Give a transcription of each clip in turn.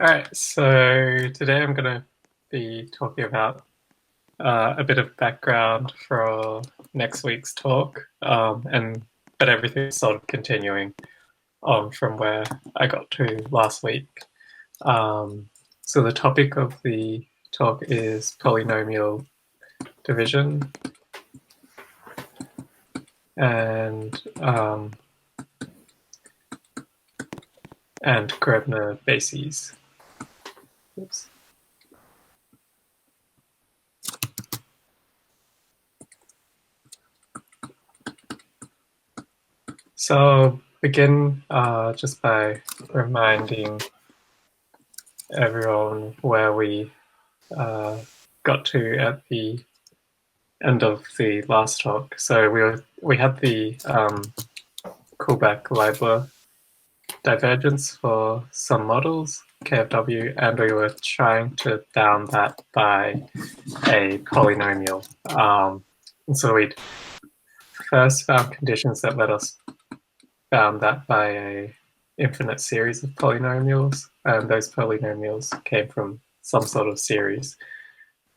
Alright, so today I'm going to be talking about a bit of background for next week's talk, but everything's sort of continuing on from where I got to last week. So the topic of the talk is polynomial division and Gröbner bases. Oops. So I'll begin just by reminding everyone where we got to at the end of the last talk. So we had the Kullback-Leibler divergence for some models, K of W, and we were trying to bound that by a polynomial. And so we first found conditions that let us bound that by a infinite series of polynomials, and those polynomials came from some sort of series.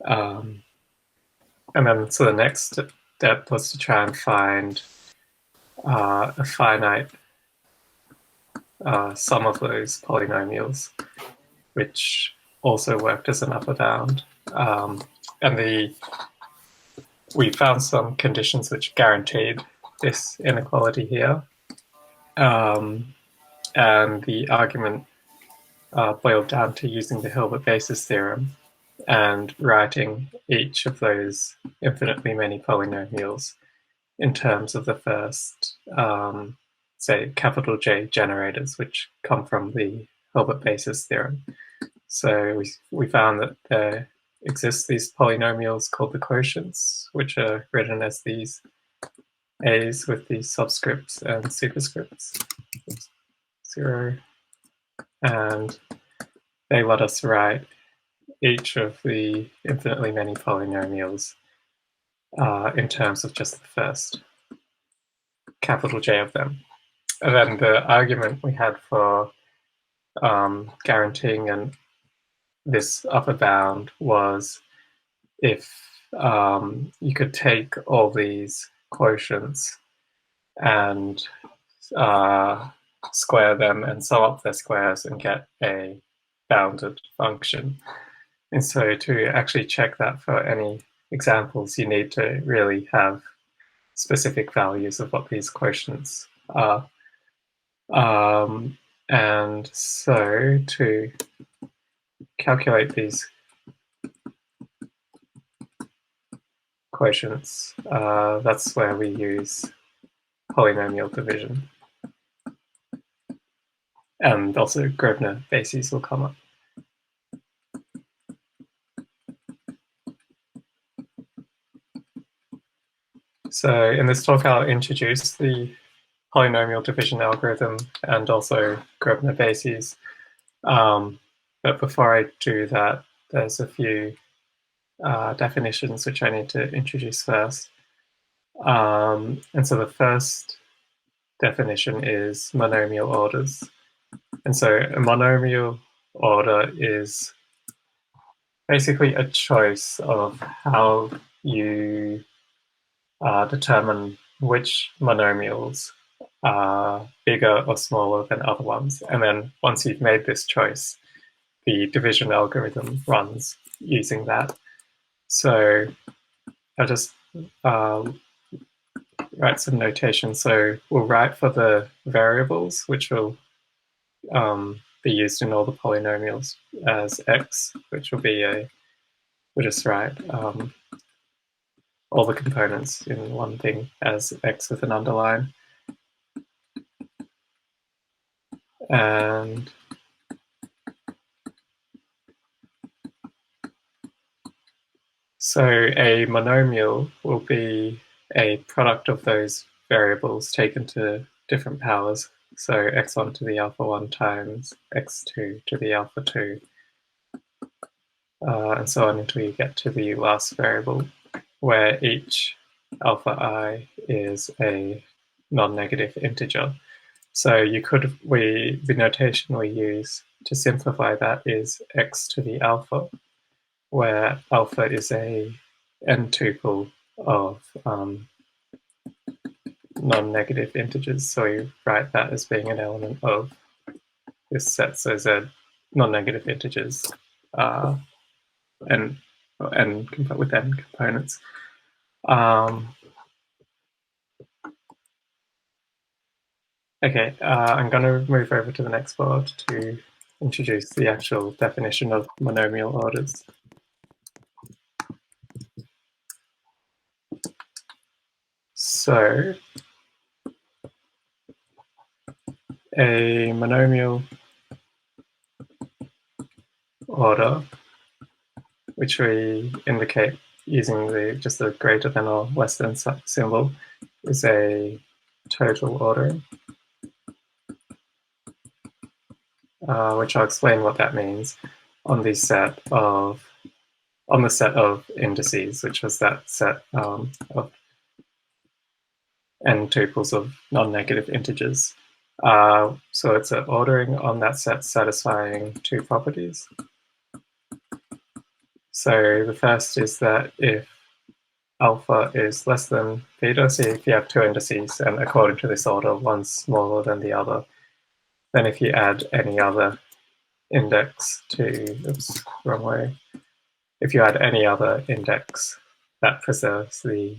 And then so the next step was to try and find a finite sum of those polynomials, which also worked as an upper bound. And we found some conditions which guaranteed this inequality here. And the argument boiled down to using the Hilbert basis theorem and writing each of those infinitely many polynomials in terms of the first, say, capital J generators, which come from the Hilbert basis theorem. So we found that there exist these polynomials called the quotients, which are written as these A's with these subscripts and superscripts. Oops. 0. And they let us write each of the infinitely many polynomials in terms of just the first capital J of them. And then the argument we had for guaranteeing this upper bound was if you could take all these quotients and square them and sum up their squares and get a bounded function. And so to actually check that for any examples, you need to really have specific values of what these quotients are. And so to calculate these quotients, that's where we use polynomial division. And also Gröbner bases will come up. So in this talk, I'll introduce the polynomial division algorithm and also Gröbner bases. But before I do that, there's a few definitions which I need to introduce first. And so the first definition is monomial orders. And so a monomial order is basically a choice of how you determine which monomials are bigger or smaller than other ones. And then once you've made this choice, the division algorithm runs using that. So I'll just write some notation. So we'll write for the variables, which will be used in all the polynomials as x, which will be we'll just write all the components in one thing as x with an underline. And so a monomial will be a product of those variables taken to different powers. So x1 to the alpha 1 times x2 to the alpha 2, and so on until you get to the last variable, where each alpha I is a non-negative integer. So you could, the notation we use to simplify that is x to the alpha, where alpha is a n-tuple of non-negative integers. So we write that as being an element of this set. So z non-negative integers and with n components. Okay, I'm going to move over to the next board to introduce the actual definition of monomial orders. So, a monomial order, which we indicate using just the greater than or less than symbol, is a total ordering, which I'll explain what that means on the set of indices, which was that set of n tuples of non-negative integers. So it's an ordering on that set satisfying two properties. So the first is that if alpha is less than beta, so if you have two indices and according to this order, one's smaller than the other, then if you add any other index to, oops, wrong way. If you add any other index, that preserves the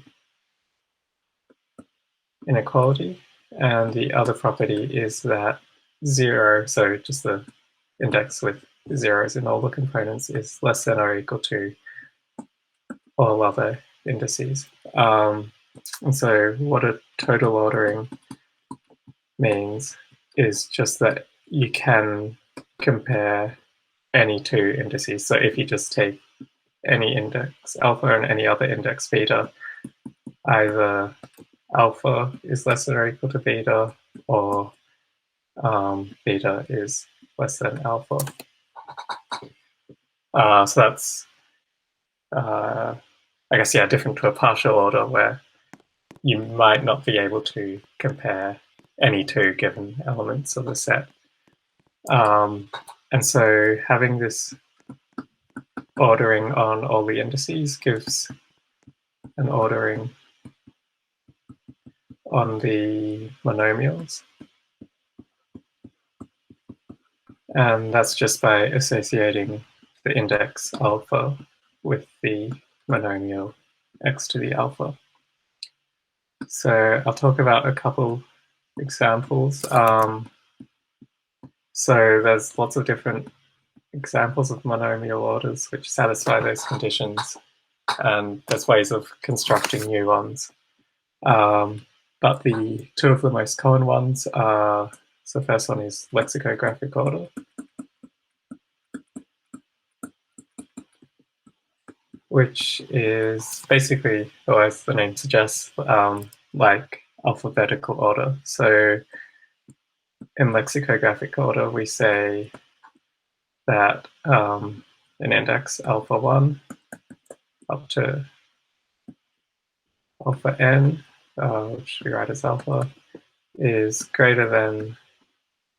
inequality. And the other property is that 0, so just the index with zeros in all the components, is less than or equal to all other indices. And so what a total ordering means is just that you can compare any two indices. So if you just take any index alpha and any other index beta, either alpha is less than or equal to beta, or beta is less than alpha. So that's, I guess, yeah, different to a partial order where you might not be able to compare any two given elements of a set. And so having this ordering on all the indices gives an ordering on the monomials. And that's just by associating the index alpha with the monomial x to the alpha. So I'll talk about a couple examples. So there's lots of different examples of monomial orders which satisfy those conditions, and there's ways of constructing new ones. But the two of the most common ones are, so the first one is lexicographic order, which is basically, or as the name suggests, like alphabetical order. So in lexicographic order, we say that an index alpha 1 up to alpha n, which we write as alpha, is greater than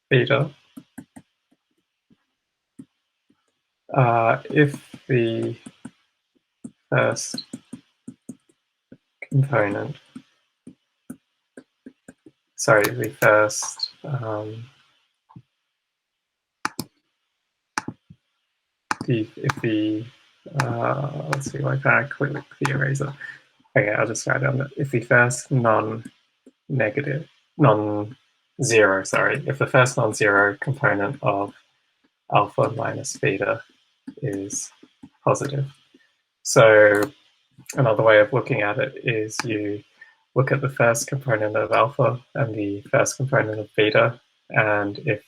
beta if the first component, sorry, the first let's see, why can't I click the eraser? Okay, I'll just write down that if the first non-negative, non-zero, sorry, if the first non-zero component of alpha minus beta is positive. So another way of looking at it is you look at the first component of alpha and the first component of beta, and if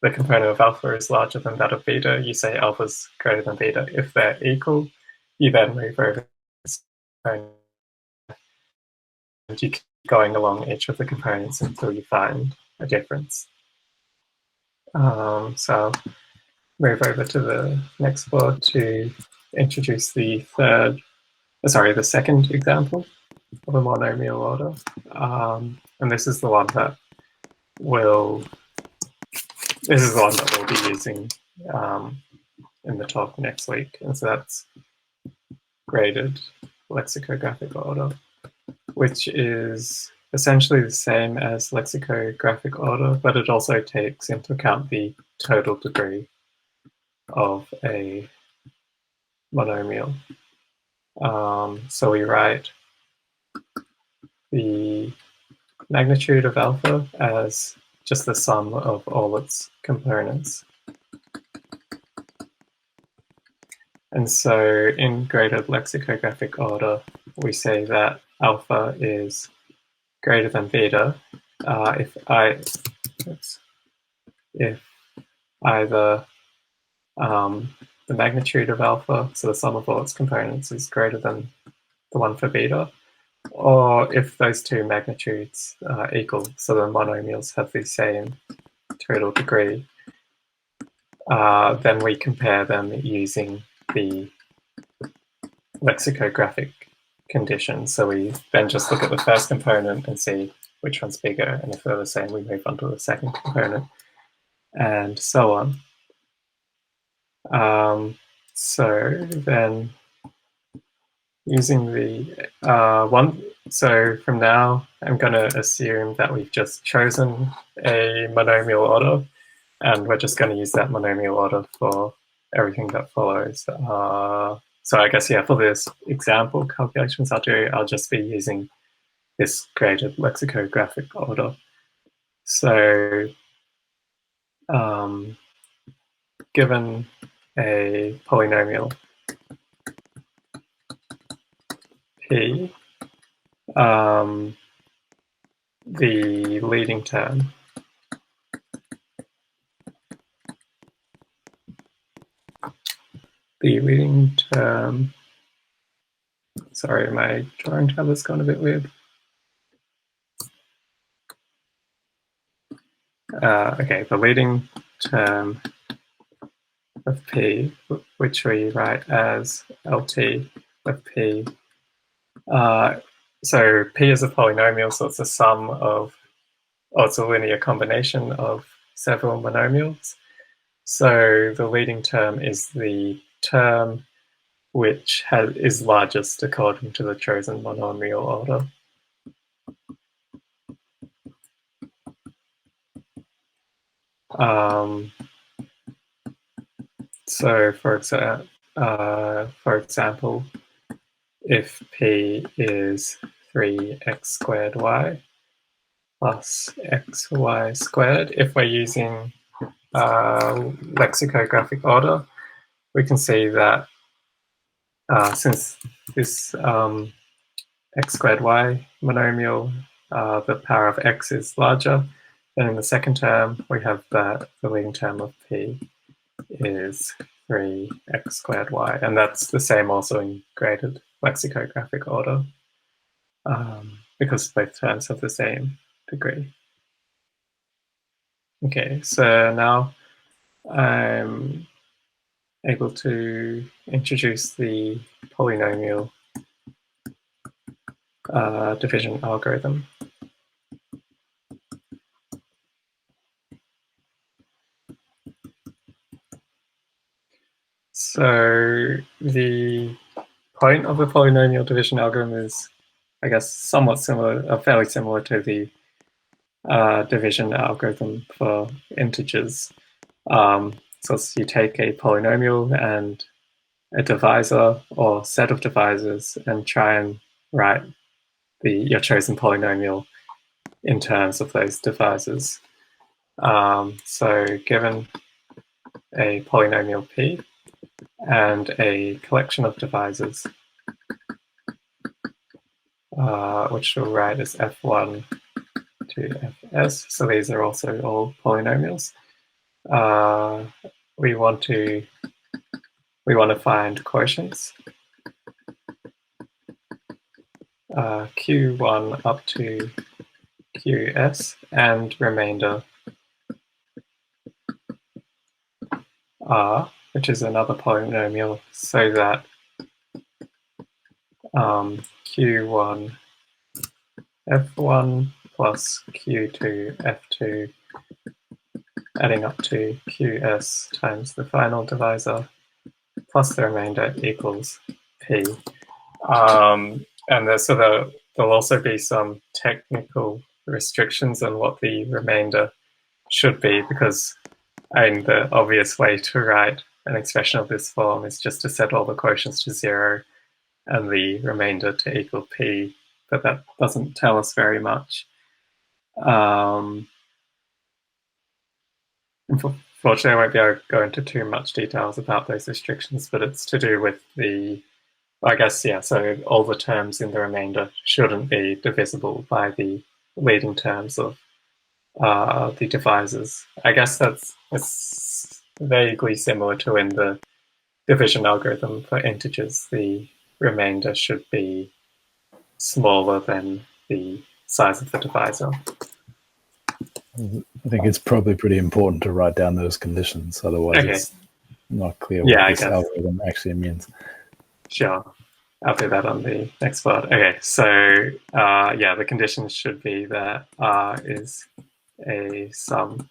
the component of alpha is larger than that of beta, you say alpha is greater than beta. If they're equal, you then move over and you keep going along each of the components until you find a difference. So I'll move over to the next board to introduce the second example of a monomial order. And this is the one that this is the one that we'll be using in the talk next week, and so that's graded lexicographic order, which is essentially the same as lexicographic order, but it also takes into account the total degree of a monomial. So we write the magnitude of alpha as just the sum of all its components. And so in graded lexicographic order, we say that alpha is greater than beta if either the magnitude of alpha, so the sum of all its components, is greater than the one for beta, or if those two magnitudes are equal, so the monomials have the same total degree, then we compare them using the lexicographic condition. So we then just look at the first component and see which one's bigger, and if they're the same, we move on to the second component, and so on. So then using the so from now I'm going to assume that we've just chosen a monomial order, and we're just going to use that monomial order for everything that follows. So I guess, yeah, for this example calculations I'll just be using this graded lexicographic order. So given a polynomial P, the leading term sorry, my drawing tab has gone a bit weird. Okay, the leading term of P, which we write as LT of P. So P is a polynomial, so it's a sum of, or it's a linear combination of several monomials. So the leading term is the term which is largest according to the chosen monomial order. So for example, if P is 3x squared y plus xy squared, if we're using lexicographic order, we can see that since this x squared y monomial, the power of x is larger, then in the second term we have that the leading term of P is 3x squared y, and that's the same also in graded lexicographic order, because both terms have the same degree. Okay, so now I'm able to introduce the polynomial division algorithm. So the point of the polynomial division algorithm is, I guess, somewhat similar, fairly similar to the division algorithm for integers. So you take a polynomial and a divisor or set of divisors and try and write your chosen polynomial in terms of those divisors. So given a polynomial P and a collection of divisors, which we'll write as F1 to Fs, so these are also all polynomials. We want to find quotients, Q1 up to Qs, and remainder R, which is another polynomial, so that Q1 F1 plus Q2 F2 adding up to QS times the final divisor plus the remainder equals P. And so there'll also be some technical restrictions on what the remainder should be, because the obvious way to write an expression of this form is just to set all the quotients to 0 and the remainder to equal P, but that doesn't tell us very much. Unfortunately, I won't be able to go into too much details about those restrictions, but it's to do with I guess, yeah, so all the terms in the remainder shouldn't be divisible by the leading terms of the divisors. I guess that's vaguely similar to in the division algorithm for integers. The remainder should be smaller than the size of the divisor. I think it's probably pretty important to write down those conditions, otherwise it's not clear what this algorithm actually means. Sure. I'll do that on the next slide. Okay, so yeah, the conditions should be that R is a sum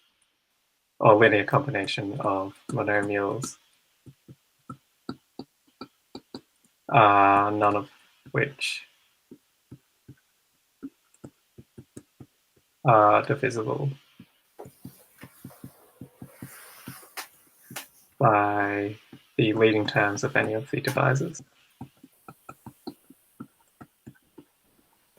or linear combination of monomials, none of which are divisible by the leading terms of any of the divisors.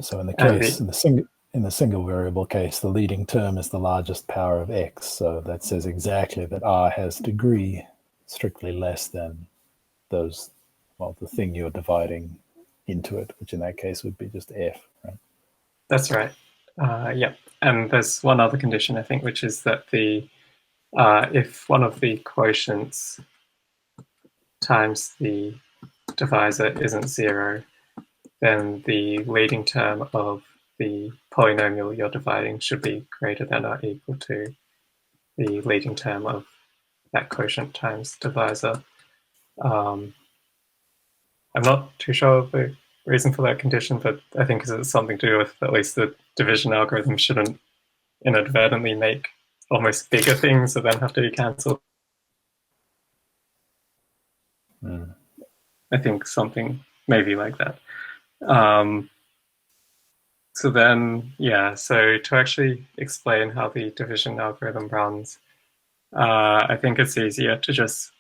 So in the case, in the single variable case, the leading term is the largest power of x. So that says exactly that R has degree strictly less than those, well, the thing you're dividing into it, which in that case would be just f, right? That's right. Yeah. And there's one other condition, I think, which is that if one of the quotients times the divisor isn't 0, then the leading term of the polynomial you're dividing should be greater than or equal to the leading term of that quotient times divisor. I'm not too sure of the reason for that condition, but I think it's something to do with at least the division algorithm shouldn't inadvertently make almost bigger things that then have to be cancelled. I think something maybe like that. So then, yeah, so to actually explain how the division algorithm runs, I think it's easier to just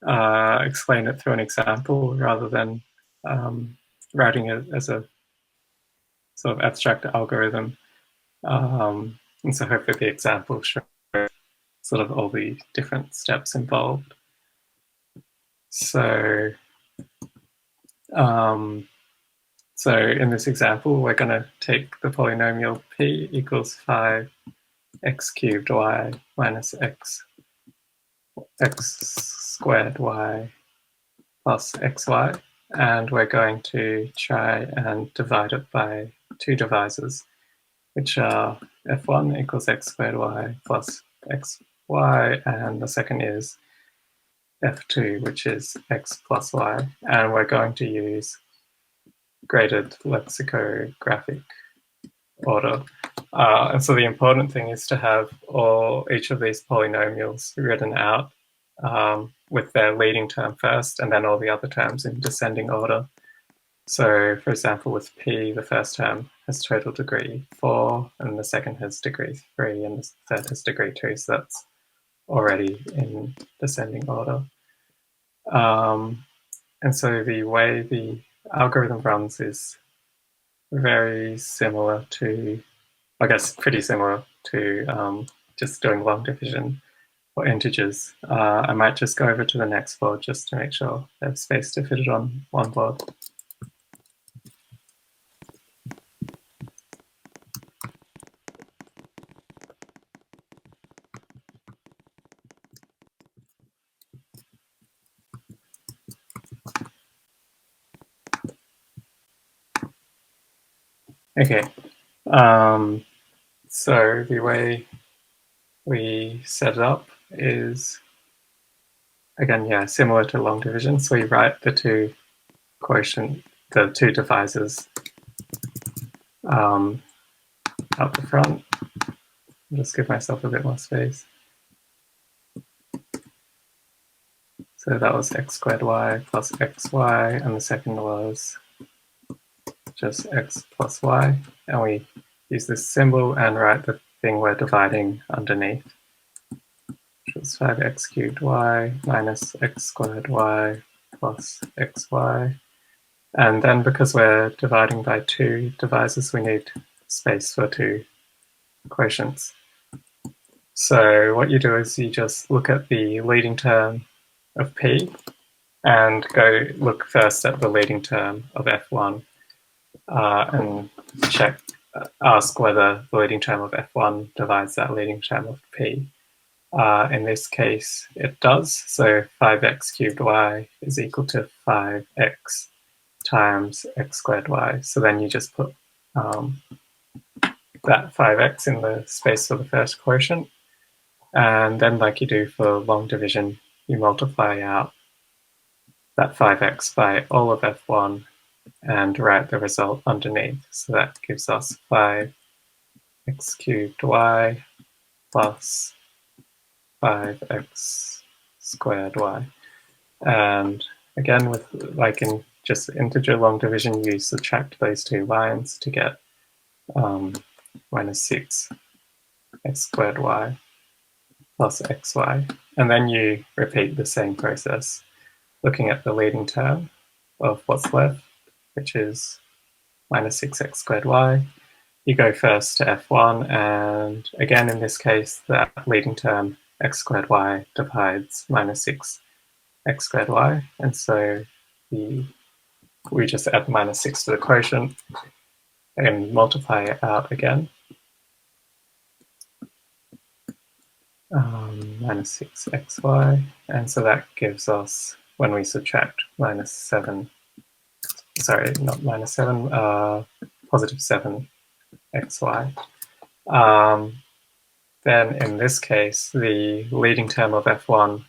explain it through an example rather than writing it as a sort of abstract algorithm. And so hopefully the example shows sort of all the different steps involved. So, so in this example, we're going to take the polynomial p equals 5x cubed y minus x squared y plus xy, and we're going to try and divide it by two divisors, which are f1 equals x squared y plus xy, and the second is f2, which is x plus y, and we're going to use graded lexicographic order. And so the important thing is to have each of these polynomials written out with their leading term first, and then all the other terms in descending order. So, for example, with p, the first term has total degree 4, and the second has degree 3, and the third has degree 2, so that's already in descending order. And so the way the algorithm runs is very similar to, I guess, pretty similar to just doing long division for integers. I might just go over to the next board just to make sure I have space to fit it on one board. Okay, so the way we set it up is, again, yeah, similar to long division. So we write the two divisors out the front. I'll just give myself a bit more space. So that was x squared y plus xy, and the second was just x plus y. And we use this symbol and write the thing we're dividing underneath, which was 5x cubed y minus x squared y plus xy. And then because we're dividing by two divisors, we need space for two quotients. So what you do is you just look at the leading term of p and go look first at the leading term of f1 and ask whether the leading term of f1 divides that leading term of p. In this case, it does. So 5x cubed y is equal to 5x times x squared y. So then you just put that 5x in the space for the first quotient. And then like you do for long division, you multiply out that 5x by all of f1 and write the result underneath. So that gives us 5x cubed y plus 5x squared y. And again, with like in just integer long division, you subtract those two lines to get minus 6 x squared y plus xy. And then you repeat the same process, looking at the leading term of what's left, which is minus 6x squared y. You go first to f1, and again, in this case, that leading term, x squared y, divides minus 6 x squared y, and so we just add minus 6 to the quotient and multiply it out again. Minus 6xy, and so that gives us, when we subtract minus 7, sorry, not minus 7, positive 7xy. Then in this case, the leading term of f1,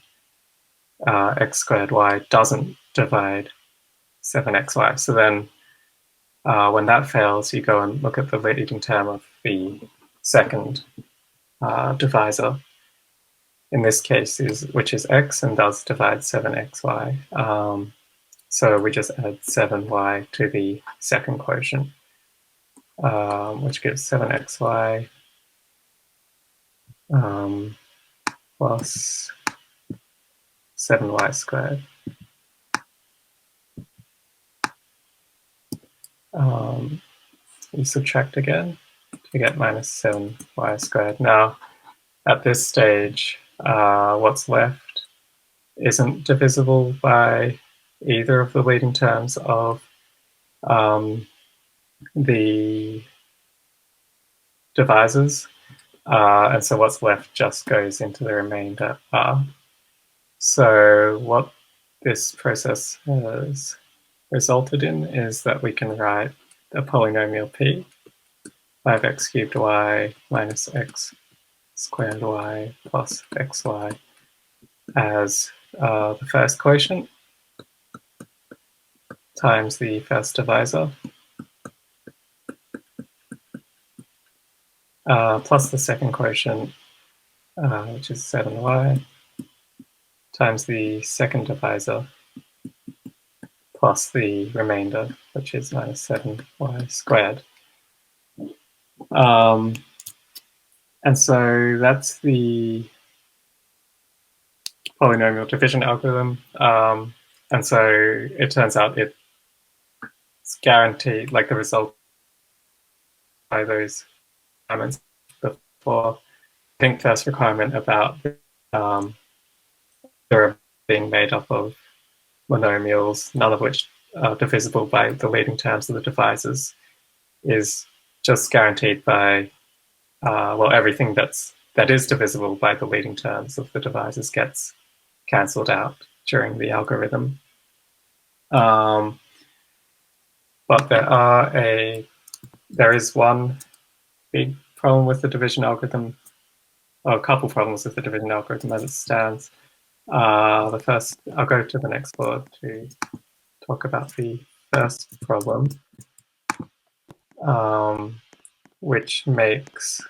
x squared y, doesn't divide 7xy. So then when that fails, you go and look at the leading term of the second divisor. In this case, which is x and does divide 7xy. So we just add 7y to the second quotient, which gives 7xy plus 7y squared. You subtract again to get minus 7y squared. Now, at this stage, what's left isn't divisible by either of the leading terms of the divisors, and so what's left just goes into the remainder r. So what this process has resulted in is that we can write a polynomial p, 5x cubed y minus x squared y plus xy, as the first quotient times the first divisor plus the second quotient, which is 7y, times the second divisor plus the remainder, which is minus 7y squared. And so that's the polynomial division algorithm. And so it turns out it's guaranteed, like the result by those requirements before. I think first requirement about they're being made up of monomials, none of which are divisible by the leading terms of the divisors, is just guaranteed by well, everything that is divisible by the leading terms of the divisors gets cancelled out during the algorithm. But there is one big problem with the division algorithm, or a couple problems with the division algorithm as it stands. The first, I'll go to the next board to talk about the first problem, which makes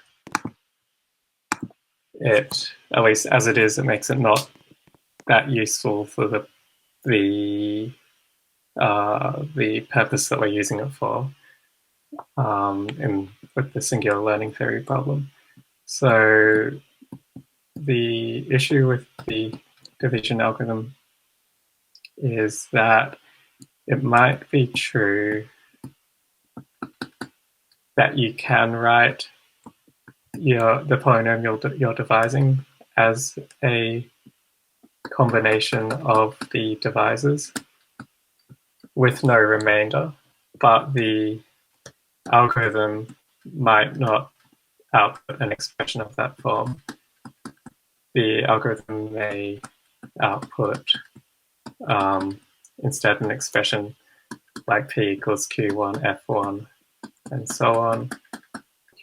it, at least as it is, it makes it not that useful for the purpose that we're using it for with the singular learning theory problem. So the issue with the division algorithm is that it might be true that you can write the polynomial you're devising as a combination of the divisors with no remainder, but the algorithm might not output an expression of that form. The algorithm may output instead an expression like P equals Q1, F1, and so on,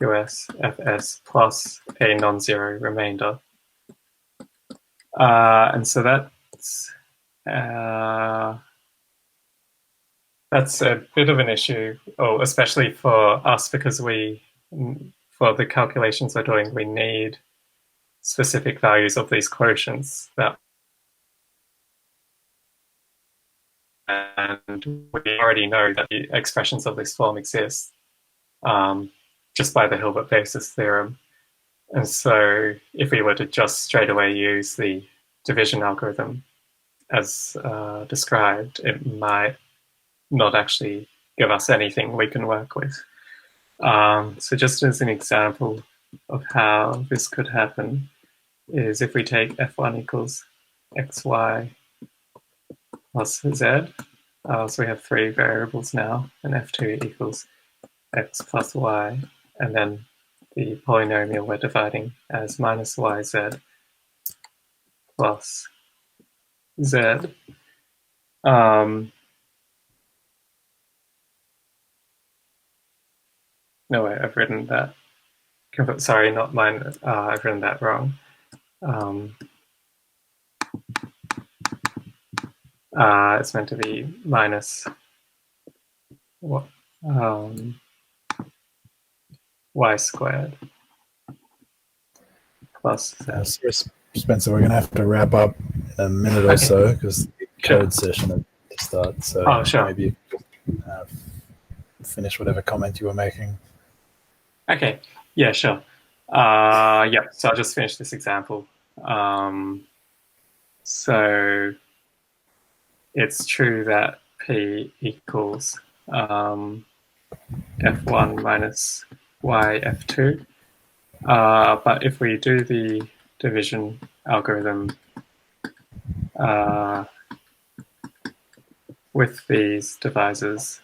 QS, FS, plus a non-zero remainder. And so that's a bit of an issue, especially for us, because for the calculations we're doing, we need specific values of these quotients and we already know that the expressions of this form exist just by the Hilbert basis theorem. And so if we were to just straight away use the division algorithm as described, it might not actually give us anything we can work with. So just as an example of how this could happen is if we take f1 equals xy plus z, so we have three variables now, and f2 equals x plus y, and then the polynomial we're dividing as minus yz plus z. No, wait, I've written that. Sorry, not mine. I've written that wrong. It's meant to be minus what? Y squared plus z. Spencer, we're going to have to wrap up in a minute or so because the code session has to start. So sure. Maybe you could finish whatever comment you were making. Okay, yeah, sure. Yeah, so I'll just finish this example. So it's true that P equals F1 minus Y F2. But if we do the division algorithm with these divisors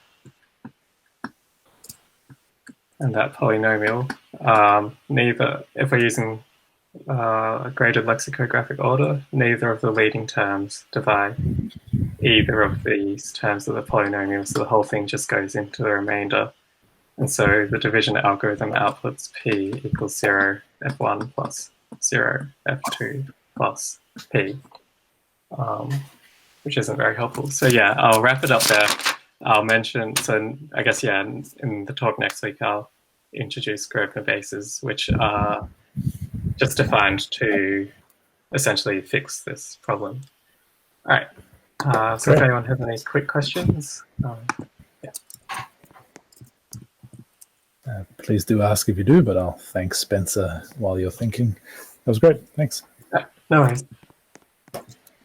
and that polynomial, if we're using a graded lexicographic order, neither of the leading terms divide either of these terms of the polynomial, so the whole thing just goes into the remainder. And so the division algorithm outputs P equals 0, F1 plus 0, F2 plus P, which isn't very helpful. So yeah, I'll wrap it up there. I'll mention, so I guess, yeah, in the talk next week, I'll introduce Gröbner bases, which are just defined to essentially fix this problem. All right. So if anyone has any quick questions, yeah. Please do ask if you do, but I'll thank Spencer while you're thinking. That was great. Thanks. No worries.